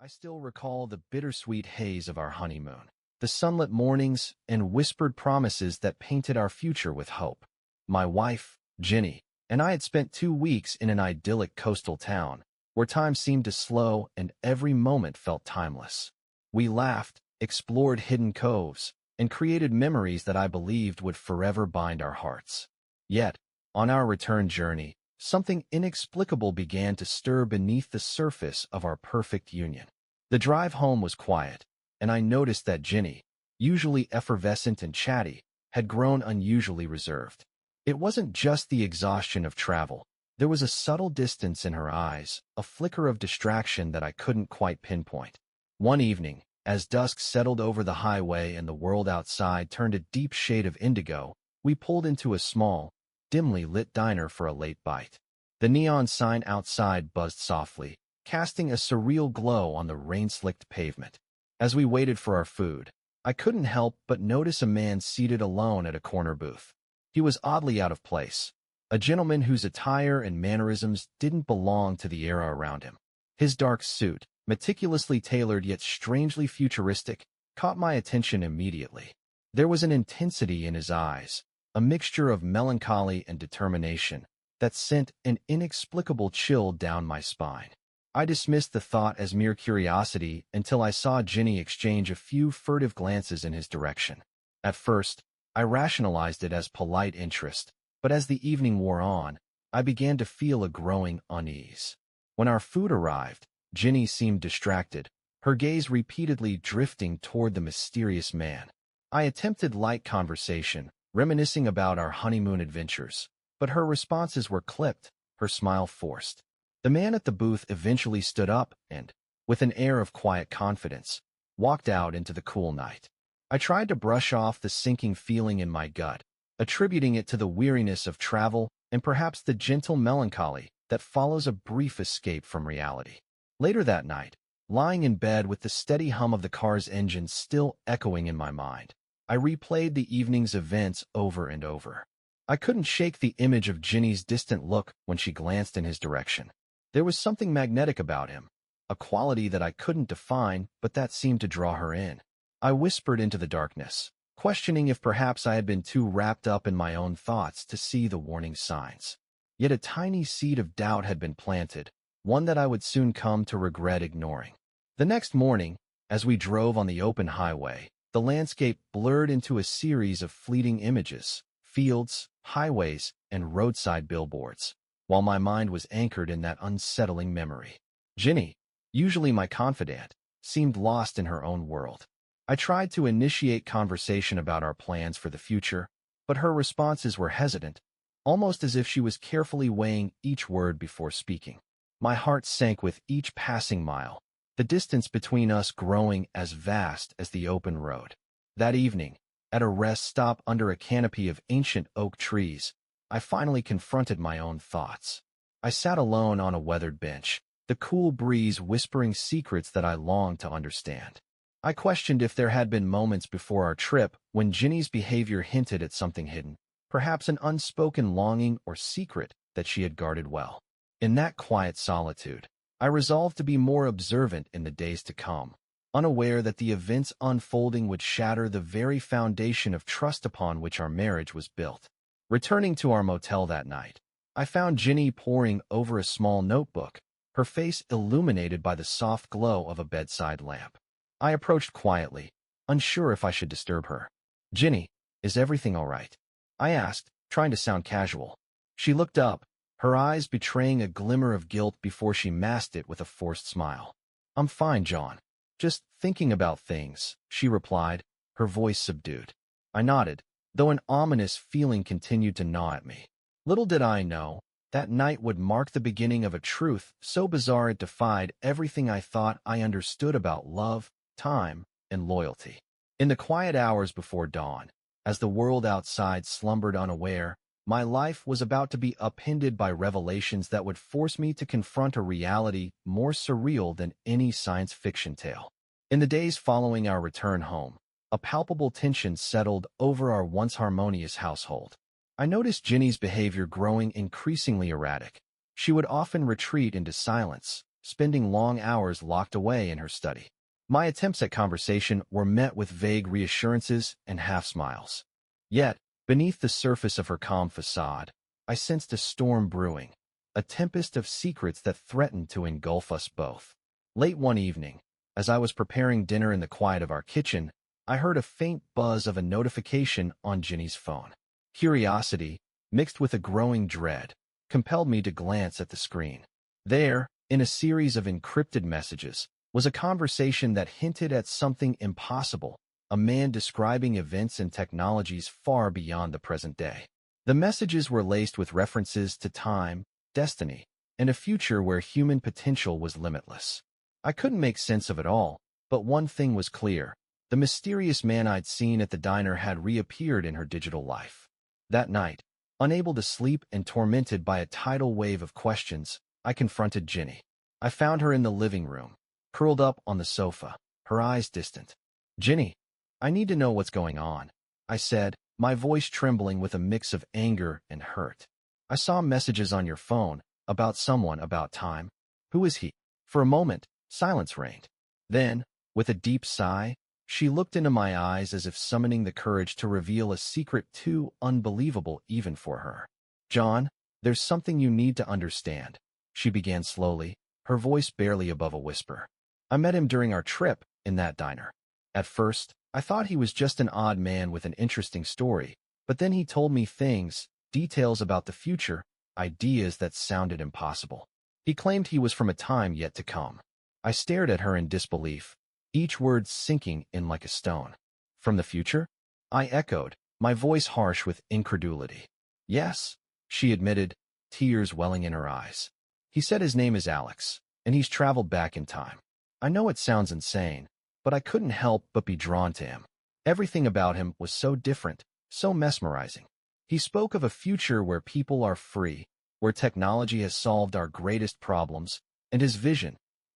I still recall the bittersweet haze of our honeymoon, the sunlit mornings and whispered promises that painted our future with hope. My wife, Ginny, and I had spent 2 weeks in an idyllic coastal town, where time seemed to slow and every moment felt timeless. We laughed, explored hidden coves, and created memories that I believed would forever bind our hearts. Yet, on our return journey, something inexplicable began to stir beneath the surface of our perfect union. The drive home was quiet, and I noticed that Ginny, usually effervescent and chatty, had grown unusually reserved. It wasn't just the exhaustion of travel. There was a subtle distance in her eyes, a flicker of distraction that I couldn't quite pinpoint. One evening, as dusk settled over the highway and the world outside turned a deep shade of indigo, we pulled into a small, dimly lit diner for a late bite. The neon sign outside buzzed softly, casting a surreal glow on the rain-slicked pavement. As we waited for our food, I couldn't help but notice a man seated alone at a corner booth. He was oddly out of place, a gentleman whose attire and mannerisms didn't belong to the era around him. His dark suit, meticulously tailored yet strangely futuristic, caught my attention immediately. There was an intensity in his eyes, a mixture of melancholy and determination, that sent an inexplicable chill down my spine. I dismissed the thought as mere curiosity until I saw Ginny exchange a few furtive glances in his direction. At first, I rationalized it as polite interest, but as the evening wore on, I began to feel a growing unease. When our food arrived, Ginny seemed distracted, her gaze repeatedly drifting toward the mysterious man. I attempted light conversation, reminiscing about our honeymoon adventures, but her responses were clipped, her smile forced. The man at the booth eventually stood up and, with an air of quiet confidence, walked out into the cool night. I tried to brush off the sinking feeling in my gut, attributing it to the weariness of travel and perhaps the gentle melancholy that follows a brief escape from reality. Later that night, lying in bed with the steady hum of the car's engine still echoing in my mind, I replayed the evening's events over and over. I couldn't shake the image of Ginny's distant look when she glanced in his direction. There was something magnetic about him, a quality that I couldn't define but that seemed to draw her in. I whispered into the darkness, questioning if perhaps I had been too wrapped up in my own thoughts to see the warning signs. Yet a tiny seed of doubt had been planted, one that I would soon come to regret ignoring. The next morning, as we drove on the open highway, the landscape blurred into a series of fleeting images, fields, highways, and roadside billboards, while my mind was anchored in that unsettling memory. Ginny, usually my confidant, seemed lost in her own world. I tried to initiate conversation about our plans for the future, but her responses were hesitant, almost as if she was carefully weighing each word before speaking. My heart sank with each passing mile, the distance between us growing as vast as the open road. That evening, at a rest stop under a canopy of ancient oak trees, I finally confronted my own thoughts. I sat alone on a weathered bench, the cool breeze whispering secrets that I longed to understand. I questioned if there had been moments before our trip when Ginny's behavior hinted at something hidden, perhaps an unspoken longing or secret that she had guarded well. In that quiet solitude, I resolved to be more observant in the days to come, unaware that the events unfolding would shatter the very foundation of trust upon which our marriage was built. Returning to our motel that night, I found Ginny poring over a small notebook, her face illuminated by the soft glow of a bedside lamp. I approached quietly, unsure if I should disturb her. "Ginny, is everything all right?" I asked, trying to sound casual. She looked up, her eyes betraying a glimmer of guilt before she masked it with a forced smile. "I'm fine, John. Just thinking about things," she replied, her voice subdued. I nodded, though an ominous feeling continued to gnaw at me. Little did I know, that night would mark the beginning of a truth so bizarre it defied everything I thought I understood about love, time, and loyalty. In the quiet hours before dawn, as the world outside slumbered unaware, my life was about to be upended by revelations that would force me to confront a reality more surreal than any science fiction tale. In the days following our return home, a palpable tension settled over our once harmonious household. I noticed Ginny's behavior growing increasingly erratic. She would often retreat into silence, spending long hours locked away in her study. My attempts at conversation were met with vague reassurances and half-smiles. Yet, beneath the surface of her calm facade, I sensed a storm brewing, a tempest of secrets that threatened to engulf us both. Late one evening, as I was preparing dinner in the quiet of our kitchen, I heard a faint buzz of a notification on Ginny's phone. Curiosity, mixed with a growing dread, compelled me to glance at the screen. There, in a series of encrypted messages, was a conversation that hinted at something impossible, a man describing events and technologies far beyond the present day. The messages were laced with references to time, destiny, and a future where human potential was limitless. I couldn't make sense of it all, but one thing was clear. The mysterious man I'd seen at the diner had reappeared in her digital life. That night, unable to sleep and tormented by a tidal wave of questions, I confronted Ginny. I found her in the living room, curled up on the sofa, her eyes distant. "Ginny, I need to know what's going on," I said, my voice trembling with a mix of anger and hurt. "I saw messages on your phone, about someone, about time. Who is he?" For a moment, silence reigned. Then, with a deep sigh, she looked into my eyes as if summoning the courage to reveal a secret too unbelievable even for her. "John, there's something you need to understand," she began slowly, her voice barely above a whisper. "I met him during our trip in that diner. At first, I thought he was just an odd man with an interesting story, but then he told me things, details about the future, ideas that sounded impossible. He claimed he was from a time yet to come." I stared at her in disbelief, each word sinking in like a stone. "From the future?" I echoed, my voice harsh with incredulity. "Yes," she admitted, tears welling in her eyes. "He said his name is Alex, and he's traveled back in time. I know it sounds insane, but I couldn't help but be drawn to him. Everything about him was so different, so mesmerizing. He spoke of a future where people are free, where technology has solved our greatest problems, and his vision,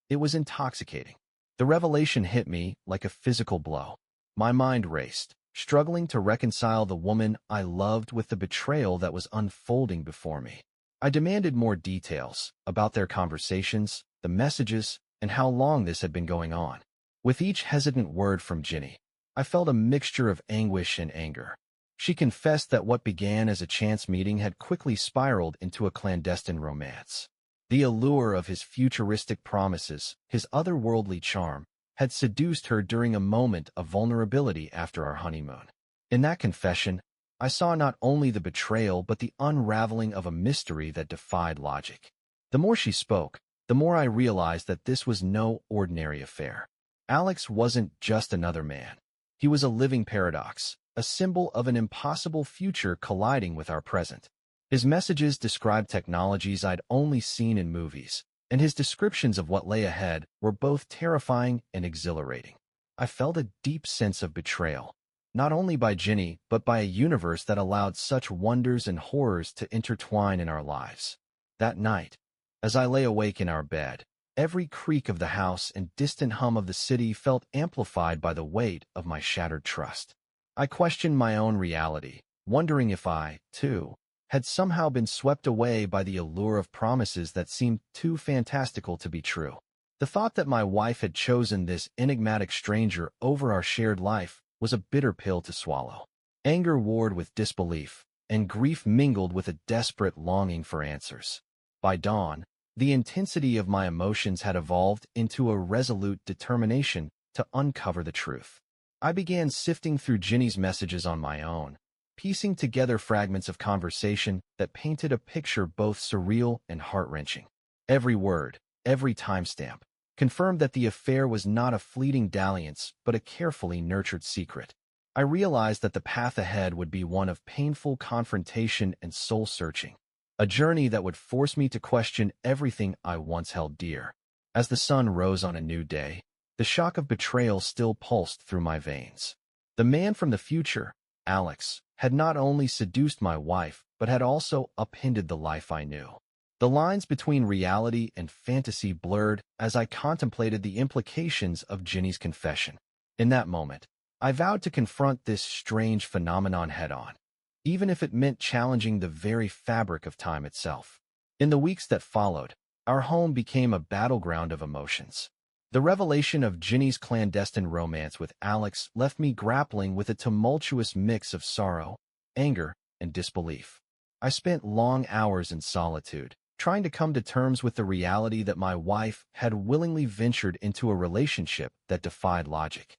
it was intoxicating. The revelation hit me like a physical blow. My mind raced, struggling to reconcile the woman I loved with the betrayal that was unfolding before me. I demanded more details about their conversations, the messages, and how long this had been going on. With each hesitant word from Ginny, I felt a mixture of anguish and anger. She confessed that what began as a chance meeting had quickly spiraled into a clandestine romance. The allure of his futuristic promises, his otherworldly charm, had seduced her during a moment of vulnerability after our honeymoon. In that confession, I saw not only the betrayal but the unraveling of a mystery that defied logic. The more she spoke, the more I realized that this was no ordinary affair. Alex wasn't just another man. He was a living paradox, a symbol of an impossible future colliding with our present. His messages described technologies I'd only seen in movies, and his descriptions of what lay ahead were both terrifying and exhilarating. I felt a deep sense of betrayal, not only by Ginny, but by a universe that allowed such wonders and horrors to intertwine in our lives. That night, as I lay awake in our bed, every creak of the house and distant hum of the city felt amplified by the weight of my shattered trust. I questioned my own reality, wondering if I, too, had somehow been swept away by the allure of promises that seemed too fantastical to be true. The thought that my wife had chosen this enigmatic stranger over our shared life was a bitter pill to swallow. Anger warred with disbelief, and grief mingled with a desperate longing for answers. By dawn, the intensity of my emotions had evolved into a resolute determination to uncover the truth. I began sifting through Ginny's messages on my own, piecing together fragments of conversation that painted a picture both surreal and heart-wrenching. Every word, every timestamp, confirmed that the affair was not a fleeting dalliance but a carefully nurtured secret. I realized that the path ahead would be one of painful confrontation and soul-searching, a journey that would force me to question everything I once held dear. As the sun rose on a new day, the shock of betrayal still pulsed through my veins. The man from the future, Alex, had not only seduced my wife, but had also upended the life I knew. The lines between reality and fantasy blurred as I contemplated the implications of Ginny's confession. In that moment, I vowed to confront this strange phenomenon head-on, even if it meant challenging the very fabric of time itself. In the weeks that followed, Our home became a battleground of emotions. The revelation of Ginny's clandestine romance with Alex left me grappling with a tumultuous mix of sorrow, anger, and disbelief. I spent long hours in solitude, trying to come to terms with the reality that my wife had willingly ventured into a relationship that defied logic.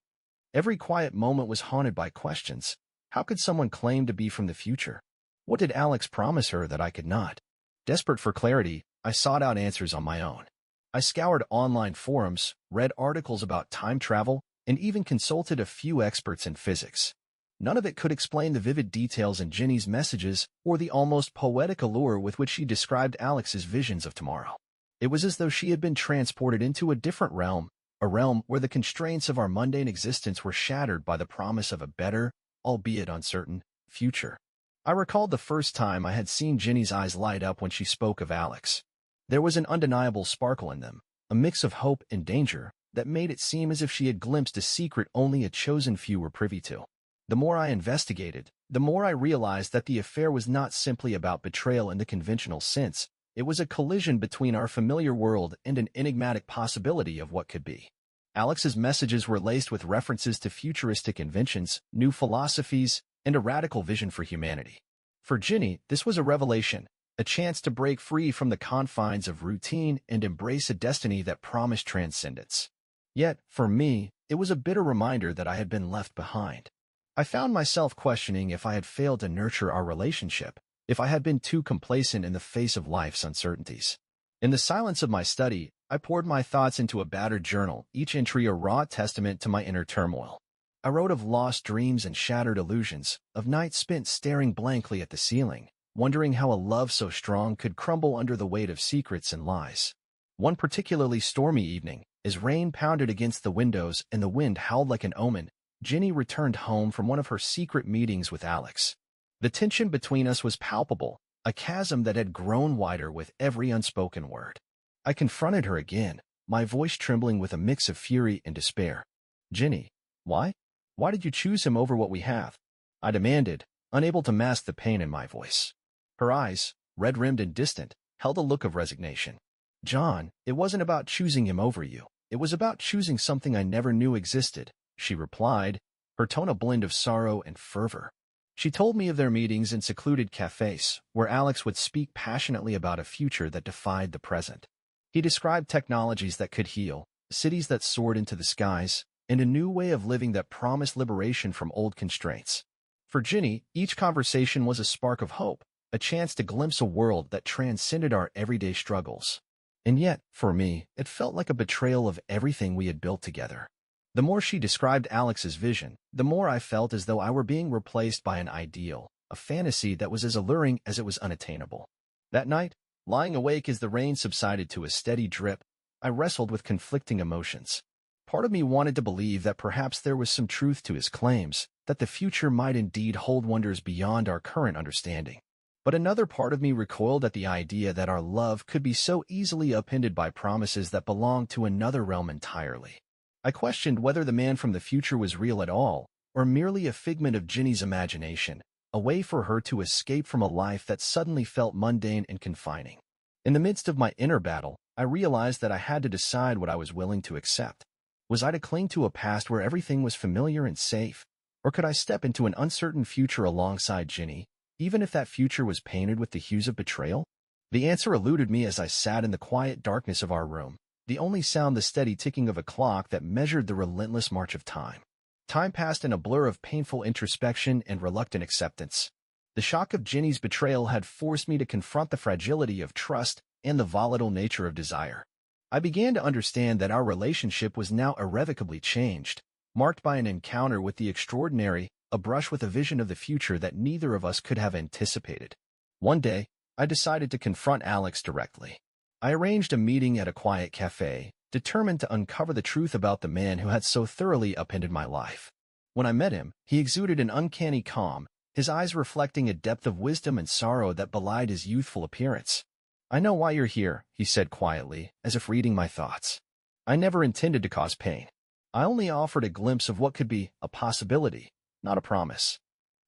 Every quiet moment was haunted by questions. How could someone claim to be from the future? What did Alex promise her that I could not? Desperate for clarity, I sought out answers on my own. I scoured online forums, read articles about time travel, and even consulted a few experts in physics. None of it could explain the vivid details in Ginny's messages or the almost poetic allure with which she described Alex's visions of tomorrow. It was as though she had been transported into a different realm, a realm where the constraints of our mundane existence were shattered by the promise of a better, albeit uncertain, future. I recalled the first time I had seen Ginny's eyes light up when she spoke of Alex. There was an undeniable sparkle in them, a mix of hope and danger that made it seem as if she had glimpsed a secret only a chosen few were privy to. The more I investigated, the more I realized that the affair was not simply about betrayal in the conventional sense. It was a collision between our familiar world and an enigmatic possibility of what could be. Alex's messages were laced with references to futuristic inventions, new philosophies, and a radical vision for humanity. For Ginny, this was a revelation, a chance to break free from the confines of routine and embrace a destiny that promised transcendence. Yet, for me, it was a bitter reminder that I had been left behind. I found myself questioning if I had failed to nurture our relationship, if I had been too complacent in the face of life's uncertainties. In the silence of my study, I poured my thoughts into a battered journal, each entry a raw testament to my inner turmoil. I wrote of lost dreams and shattered illusions, of nights spent staring blankly at the ceiling, wondering how a love so strong could crumble under the weight of secrets and lies. One particularly stormy evening, as rain pounded against the windows and the wind howled like an omen, Ginny returned home from one of her secret meetings with Alex. The tension between us was palpable, a chasm that had grown wider with every unspoken word. I confronted her again, my voice trembling with a mix of fury and despair. "Ginny, why? Why did you choose him over what we have?" I demanded, unable to mask the pain in my voice. Her eyes, red-rimmed and distant, held a look of resignation. "John, it wasn't about choosing him over you. It was about choosing something I never knew existed," she replied, her tone a blend of sorrow and fervor. She told me of their meetings in secluded cafes, where Alex would speak passionately about a future that defied the present. He described technologies that could heal, cities that soared into the skies, and a new way of living that promised liberation from old constraints. For Ginny, each conversation was a spark of hope, a chance to glimpse a world that transcended our everyday struggles. And yet, for me, it felt like a betrayal of everything we had built together. The more she described Alex's vision, the more I felt as though I were being replaced by an ideal, a fantasy that was as alluring as it was unattainable. That night, lying awake as the rain subsided to a steady drip, I wrestled with conflicting emotions. Part of me wanted to believe that perhaps there was some truth to his claims, that the future might indeed hold wonders beyond our current understanding. But another part of me recoiled at the idea that our love could be so easily upended by promises that belonged to another realm entirely. I questioned whether the man from the future was real at all, or merely a figment of Ginny's imagination, a way for her to escape from a life that suddenly felt mundane and confining. In the midst of my inner battle, I realized that I had to decide what I was willing to accept. Was I to cling to a past where everything was familiar and safe, or could I step into an uncertain future alongside Ginny, even if that future was painted with the hues of betrayal? The answer eluded me as I sat in the quiet darkness of our room, the only sound the steady ticking of a clock that measured the relentless march of time. Time passed in a blur of painful introspection and reluctant acceptance. The shock of Ginny's betrayal had forced me to confront the fragility of trust and the volatile nature of desire. I began to understand that our relationship was now irrevocably changed, marked by an encounter with the extraordinary, a brush with a vision of the future that neither of us could have anticipated. One day, I decided to confront Alex directly. I arranged a meeting at a quiet cafe, determined to uncover the truth about the man who had so thoroughly upended my life. When I met him, he exuded an uncanny calm, his eyes reflecting a depth of wisdom and sorrow that belied his youthful appearance. "I know why you're here," he said quietly, as if reading my thoughts. "I never intended to cause pain. I only offered a glimpse of what could be a possibility, not a promise."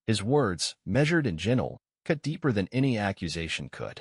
His words, measured and gentle, cut deeper than any accusation could.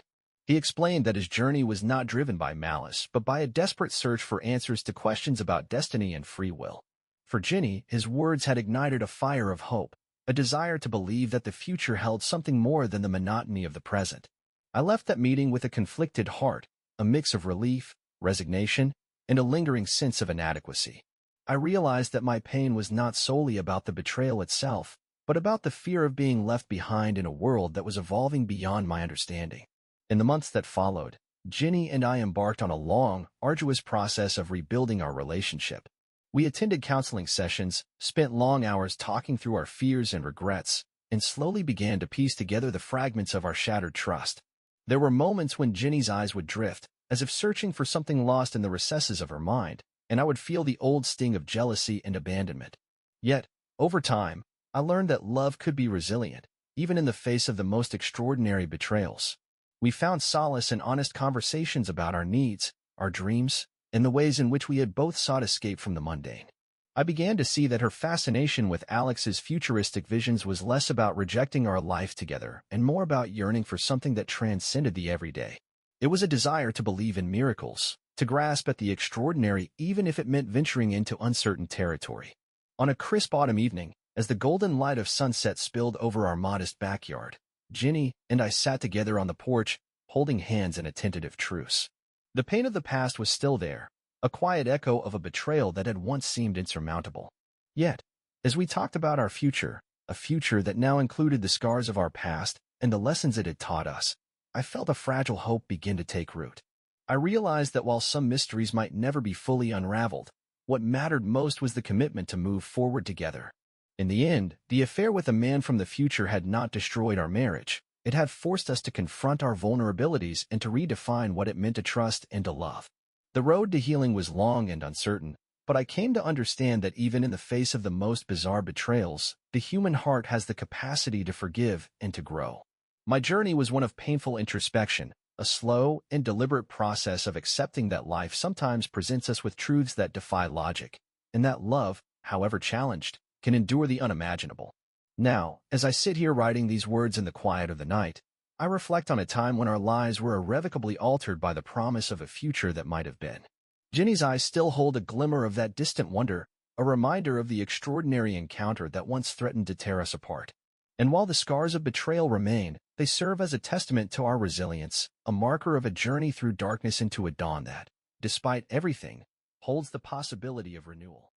He explained that his journey was not driven by malice, but by a desperate search for answers to questions about destiny and free will. For Ginny, his words had ignited a fire of hope, a desire to believe that the future held something more than the monotony of the present. I left that meeting with a conflicted heart, a mix of relief, resignation, and a lingering sense of inadequacy. I realized that my pain was not solely about the betrayal itself, but about the fear of being left behind in a world that was evolving beyond my understanding. In the months that followed, Ginny and I embarked on a long, arduous process of rebuilding our relationship. We attended counseling sessions, spent long hours talking through our fears and regrets, and slowly began to piece together the fragments of our shattered trust. There were moments when Ginny's eyes would drift, as if searching for something lost in the recesses of her mind, and I would feel the old sting of jealousy and abandonment. Yet, over time, I learned that love could be resilient, even in the face of the most extraordinary betrayals. We found solace in honest conversations about our needs, our dreams, and the ways in which we had both sought escape from the mundane. I began to see that her fascination with Alex's futuristic visions was less about rejecting our life together and more about yearning for something that transcended the everyday. It was a desire to believe in miracles, to grasp at the extraordinary even if it meant venturing into uncertain territory. On a crisp autumn evening, as the golden light of sunset spilled over our modest backyard, Ginny and I sat together on the porch, holding hands in a tentative truce. The pain of the past was still there, a quiet echo of a betrayal that had once seemed insurmountable. Yet, as we talked about our future, a future that now included the scars of our past and the lessons it had taught us, I felt a fragile hope begin to take root. I realized that while some mysteries might never be fully unraveled, what mattered most was the commitment to move forward together. In the end, the affair with a man from the future had not destroyed our marriage. It had forced us to confront our vulnerabilities and to redefine what it meant to trust and to love. The road to healing was long and uncertain, but I came to understand that even in the face of the most bizarre betrayals, the human heart has the capacity to forgive and to grow. My journey was one of painful introspection, a slow and deliberate process of accepting that life sometimes presents us with truths that defy logic, and that love, however challenged, can endure the unimaginable. Now, as I sit here writing these words in the quiet of the night, I reflect on a time when our lives were irrevocably altered by the promise of a future that might have been. Ginny's eyes still hold a glimmer of that distant wonder, a reminder of the extraordinary encounter that once threatened to tear us apart. And while the scars of betrayal remain, they serve as a testament to our resilience, a marker of a journey through darkness into a dawn that, despite everything, holds the possibility of renewal.